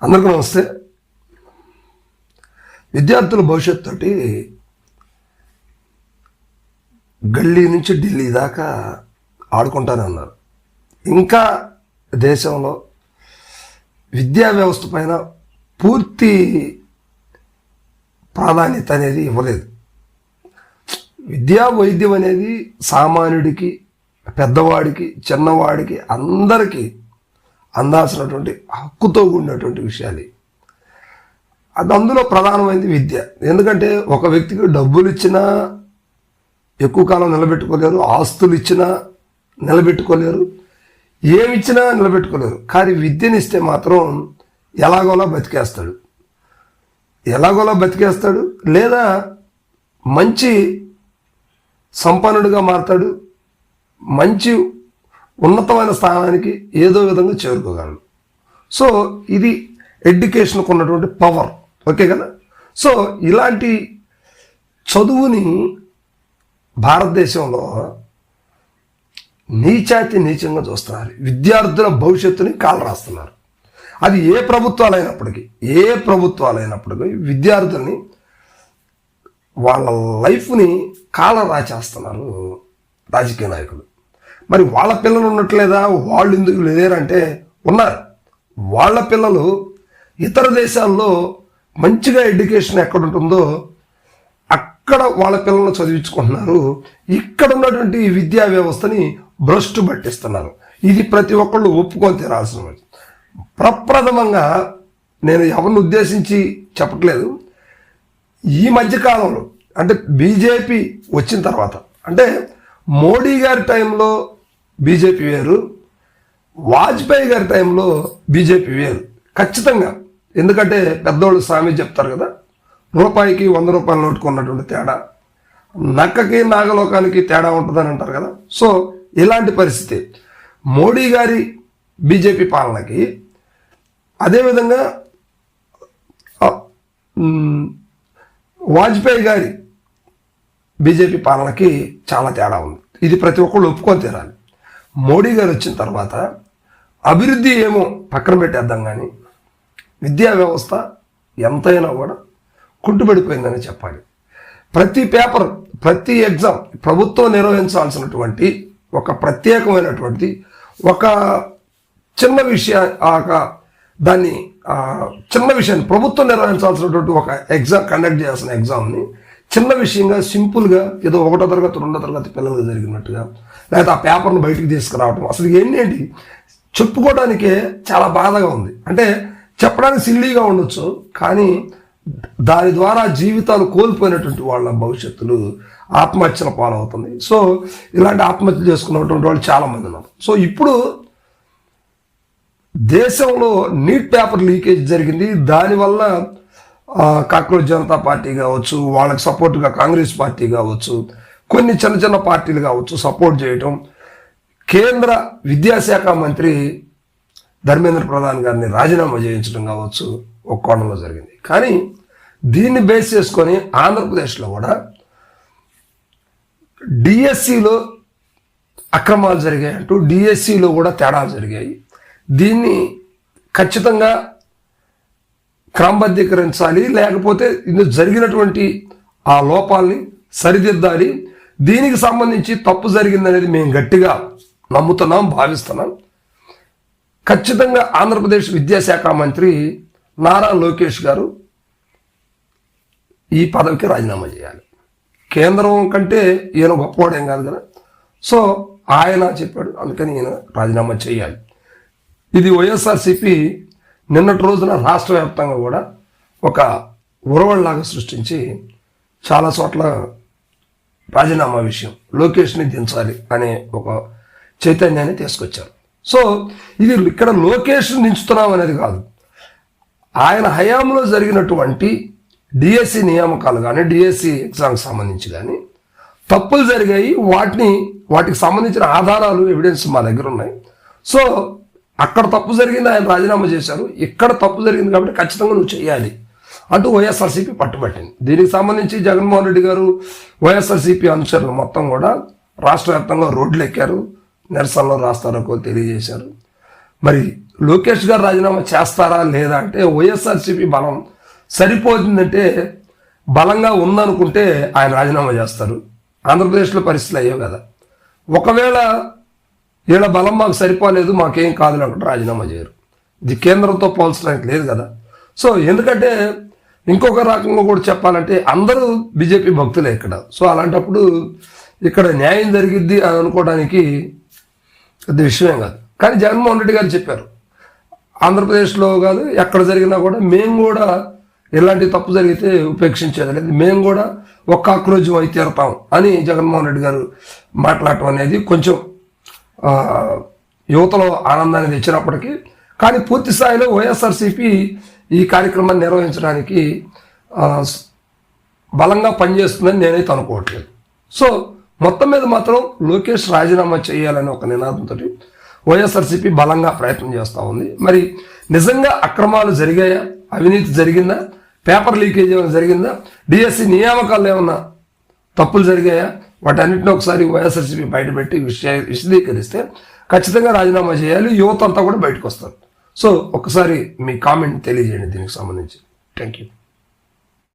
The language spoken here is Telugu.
అందరికీ నమస్తే. విద్యార్థుల భవిష్యత్తు తోటి గల్లీ నుంచి ఢిల్లీ దాకా ఆడుకుంటానే ఉన్నారు. ఇంకా దేశంలో విద్యా వ్యవస్థ పైన పూర్తి ప్రాధాన్యత అనేది ఇవ్వలేదు. విద్యా వైద్యం అనేది సామాన్యుడికి, పెద్దవాడికి, చిన్నవాడికి అందరికీ అందాల్సినటువంటి హక్కుతో కూడినటువంటి విషయాలు. అది అందులో ప్రధానమైనది విద్య. ఎందుకంటే ఒక వ్యక్తికి డబ్బులు ఇచ్చినా ఎక్కువ కాలం నిలబెట్టుకోలేరు, ఆస్తులు ఇచ్చినా నిలబెట్టుకోలేరు, ఏమిచ్చినా నిలబెట్టుకోలేరు. కానీ విద్యనిస్తే మాత్రం ఎలాగోలా బతికేస్తాడు, లేదా మంచి సంపన్నుడిగా మారతాడు, మంచి ఉన్నతమైన స్థానానికి ఏదో విధంగా చేరుకోగలడు. సో ఇది ఎడ్యుకేషన్కు ఉన్నటువంటి పవర్. ఓకే కదా. సో ఇలాంటి చదువుని భారతదేశంలో నీచంగా చూస్తున్నారు. విద్యార్థుల భవిష్యత్తుని కాలు రాస్తున్నారు. అది ఏ ప్రభుత్వాలైనప్పటికీ విద్యార్థుల్ని వాళ్ళ లైఫ్ని కాల రాచేస్తున్నారు రాజకీయ నాయకులు. మరి వాళ్ళ పిల్లలు ఉన్నట్లేదా? వాళ్ళు ఎందుకు లేరంటే ఉన్నారు. వాళ్ళ పిల్లలు ఇతర దేశాల్లో మంచిగా ఎడ్యుకేషన్ ఎక్కడ ఉంటుందో అక్కడ వాళ్ళ పిల్లలను చదివించుకుంటున్నారు. ఇక్కడ ఉన్నటువంటి విద్యా వ్యవస్థని భ్రష్టు పట్టిస్తున్నారు. ఇది ప్రతి ఒక్కళ్ళు ఒప్పుకొని తీరాల్సిన. ప్రప్రథమంగా నేను ఎవరిని ఉద్దేశించి చెప్పట్లేదు. ఈ మధ్యకాలంలో అంటే బీజేపీ వచ్చిన తర్వాత, అంటే మోడీ గారి టైంలో బీజేపీ వేరు, వాజ్పేయి గారి టైంలో బీజేపీ వేరు ఖచ్చితంగా. ఎందుకంటే పెద్దోళ్ళు సామెత చెప్తారు కదా, రూపాయికి 100 రూపాయల నోటుకు ఉన్నటువంటి తేడా నక్కకి నాగలోకానికి తేడా ఉంటుందని అంటారు కదా. సో ఇలాంటి పరిస్థితి మోడీ గారి బీజేపీ పాలనకి, అదేవిధంగా వాజ్పేయి గారి బీజేపీ పాలనకి చాలా తేడా ఉంది. ఇది ప్రతి ఒక్కళ్ళు ఒప్పుకొని తీరాలి. మోడీ గారు వచ్చిన తర్వాత అభివృద్ధి ఏమో పక్కన పెట్టేద్దాం, కానీ విద్యా వ్యవస్థ ఎంతైనా కూడా కుంటుపడిపోయిందని చెప్పాలి. ప్రతి పేపర్, ప్రతి ఎగ్జామ్ ప్రభుత్వం నిర్వహించాల్సినటువంటి ఒక ప్రత్యేకమైనటువంటి ఒక చిన్న విషయాన్ని ప్రభుత్వం నిర్వహించాల్సినటువంటి ఒక ఎగ్జామ్ కండక్ట్ చేయాల్సిన ఎగ్జామ్ని చిన్న విషయంగా సింపుల్గా ఏదో 1వ తరగతి 2వ తరగతి పిల్లలకు జరిగినట్టుగా, లేదా ఆ పేపర్ను బయటికి తీసుకురావడం, అసలు ఏంటి చెప్పుకోవడానికే చాలా బాధగా ఉంది. అంటే చెప్పడానికి సిల్లీగా ఉండొచ్చు, కానీ దాని ద్వారా జీవితాలు కోల్పోయినటువంటి వాళ్ళ భవిష్యత్తులు ఆత్మహత్యల పాలవుతుంది. సో ఇలాంటి ఆత్మహత్యలు చేసుకున్నటువంటి వాళ్ళు చాలామంది ఉన్నారు. సో ఇప్పుడు దేశంలో నీట్ పేపర్ లీకేజ్ జరిగింది. దానివల్ల కాక్రోచ్ జనతా పార్టీ కావచ్చు, వాళ్ళకి సపోర్ట్గా కాంగ్రెస్ పార్టీ కావచ్చు, కొన్ని చిన్న పార్టీలు కావచ్చు సపోర్ట్ చేయటం, కేంద్ర విద్యాశాఖ మంత్రి ధర్మేంద్ర ప్రధాన్ గారిని రాజీనామా చేయించడం కావచ్చు ఒక కోణంలో జరిగింది. కానీ దీన్ని బేస్ చేసుకొని ఆంధ్రప్రదేశ్లో కూడా డిఎస్సిలో అక్రమాలు జరిగాయి అంటూ డిఎస్సిలో కూడా తేడాలు జరిగాయి. దీన్ని ఖచ్చితంగా క్రమబద్ధీకరించాలి, లేకపోతే ఇందులో జరిగినటువంటి ఆ లోపాలని సరిదిద్దాలి. దీనికి సంబంధించి తప్పు జరిగిందనేది మేము గట్టిగా నమ్ముతున్నాం, భావిస్తున్నాం. ఖచ్చితంగా ఆంధ్రప్రదేశ్ విద్యాశాఖ మంత్రి నారా లోకేష్ గారు ఈ పదవికి రాజీనామా చేయాలి. కేంద్రం కంటే ఈయన గొప్పవాడేం కాదు కదా. సో ఆయన చెప్పాడు, అందుకని ఈయన రాజీనామా చేయాలి. ఇది వైఎస్ఆర్సీపీ నిన్నటి రోజున రాష్ట్ర వ్యాప్తంగా కూడా ఒక ఉరవడిలాగా సృష్టించి చాలా చోట్ల రాజీనామా విషయం, లోకేష్ని దించాలి అనే ఒక చైతన్యాన్ని తీసుకొచ్చారు. సో ఇది ఇక్కడ లోకేష్ దించుతున్నాం అనేది కాదు, ఆయన హయాంలో జరిగినటువంటి డిఎస్సి నియామకాలు కానీ డిఎస్సి ఎగ్జామ్కి సంబంధించి కానీ తప్పులు జరిగాయి. వాటికి సంబంధించిన ఆధారాలు, ఎవిడెన్స్ మా దగ్గర ఉన్నాయి. సో అక్కడ తప్పు జరిగింది, ఆయన రాజీనామా చేశారు. ఇక్కడ తప్పు జరిగింది కాబట్టి ఖచ్చితంగా నువ్వు చేయాలి అంటూ వైఎస్ఆర్సీపీ పట్టుబట్టింది. దీనికి సంబంధించి జగన్మోహన్ రెడ్డి గారు వైఎస్ఆర్సీపీ అనుచరులు మొత్తం కూడా రాష్ట్ర వ్యాప్తంగా రోడ్లు ఎక్కారు, నిరసనలో రాస్తారోకో తెలియజేశారు. మరి లోకేష్ గారు రాజీనామా చేస్తారా లేదా అంటే వైఎస్ఆర్సీపీ బలం సరిపోతుందంటే బలంగా ఉందనుకుంటే ఆయన రాజీనామా చేస్తారు. ఆంధ్రప్రదేశ్లో పరిస్థితులు అయ్యావు కదా. ఒకవేళ వీళ్ళ బలం మాకు సరిపోలేదు, మాకేం కాదు అనుకుంటే రాజీనామా చేయరు. ఇది కేంద్రంతో పోల్చడానికి లేదు కదా. సో ఎందుకంటే ఇంకొక రకంగా కూడా చెప్పాలంటే అందరూ బీజేపీ భక్తులే ఇక్కడ. సో అలాంటప్పుడు ఇక్కడ న్యాయం జరిగిద్ది అని అనుకోవడానికి పెద్ద విషయం కాదు. కానీ జగన్మోహన్ రెడ్డి గారు చెప్పారు, ఆంధ్రప్రదేశ్లో కాదు ఎక్కడ జరిగినా కూడా మేము కూడా ఎలాంటి తప్పు జరిగితే ఉపేక్షించేది లేదు, మేము కూడా ఒక్క ఆక్రోజం అయితే తీరుతాం అని జగన్మోహన్ రెడ్డి గారు మాట్లాడటం అనేది కొంచెం యువతలో ఆనందాన్ని తెచ్చినప్పటికీ, కానీ పూర్తి స్థాయిలో వైఎస్ఆర్సీపీ ఈ కార్యక్రమాన్ని నిర్వహించడానికి బలంగా పనిచేస్తుందని నేనైతే అనుకోవట్లేదు. సో మొత్తం మీద మాత్రం లోకేష్ రాజీనామా చేయాలని ఒక నినాదంతో వైఎస్ఆర్సీపీ బలంగా ప్రయత్నం చేస్తూ ఉంది. మరి నిజంగా అక్రమాలు జరిగాయా, అవినీతి జరిగిందా, పేపర్ లీకేజ్ ఏమైనా జరిగిందా, డిఎస్సి నియామకాలు ఏమన్నా తప్పులు జరిగాయా, వాటన్నిటిని ఒకసారి వైఎస్ఆర్సీపీ బయటపెట్టి విశదీకరిస్తే ఖచ్చితంగా రాజీనామా చేయాలి. యువత అంతా కూడా బయటకు వస్తారు. సో ఒకసారి మీ కామెంట్ తెలియజేయండి దీనికి సంబంధించి. Thank you.